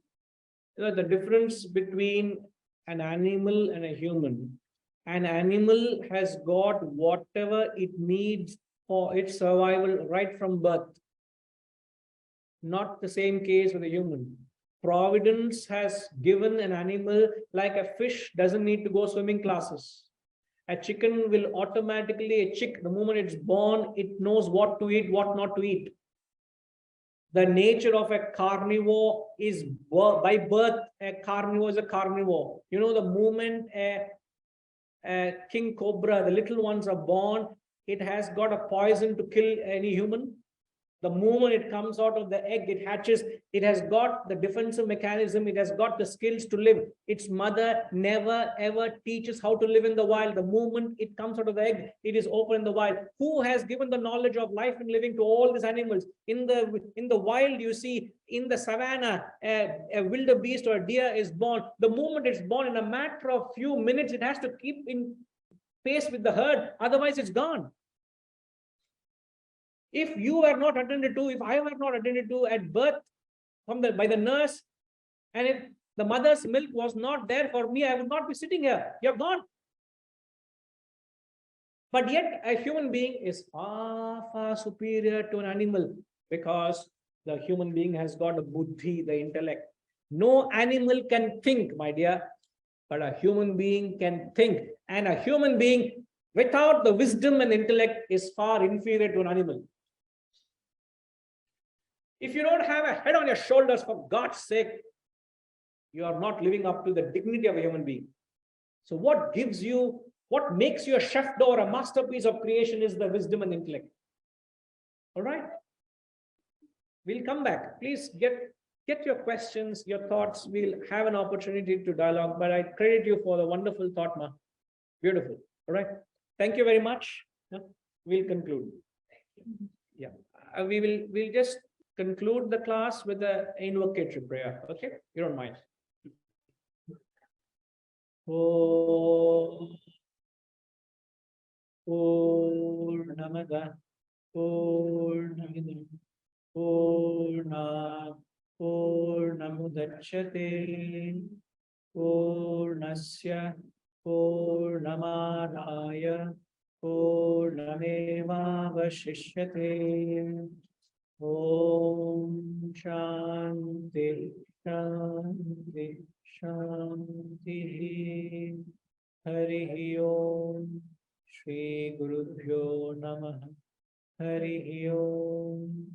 S1: The difference between an animal and a human. An animal has got whatever it needs for its survival right from birth. Not the same case with a human. Providence has given an animal, like a fish doesn't need to go swimming classes. A chicken will automatically, the moment it's born, it knows what to eat, what not to eat. The nature of a carnivore is by birth, a carnivore is a carnivore. The moment a king cobra, the little ones are born, it has got a poison to kill any human. The moment it comes out of the egg, it hatches, it has got the defensive mechanism, it has got the skills to live. Its mother never ever teaches how to live in the wild. The moment it comes out of the egg, it is open in the wild. Who has given the knowledge of life and living to all these animals? In the wild, you see, in the savannah, a wildebeest or a deer is born. The moment it's born, in a matter of few minutes, it has to keep in pace with the herd, otherwise it's gone. If you were not attended to, if I were not attended to at birth by the nurse, and if the mother's milk was not there for me, I would not be sitting here. You're gone. But yet a human being is far, far superior to an animal because the human being has got the buddhi, the intellect. No animal can think, my dear, but a human being can think. And a human being without the wisdom and intellect is far inferior to an animal. If you don't have a head on your shoulders, for God's sake, you are not living up to the dignity of a human being. So what makes you a chef d'oeuvre, a masterpiece of creation is the wisdom and intellect. All right? We'll come back. Please get your questions, your thoughts. We'll have an opportunity to dialogue, but I credit you for the wonderful thought, Ma. Beautiful. All right. Thank you very much. We'll conclude. Yeah. We'll just conclude the class with the invocatory prayer. Okay? You don't mind. Purnamada Purnamidam Purnat Purnamudachyate Purnasya Purnamadaya Purnamevavashishyate Om Shanti Shanti Shanti. Hari Om. Shri Gurubhyo Namaha. Hari Om.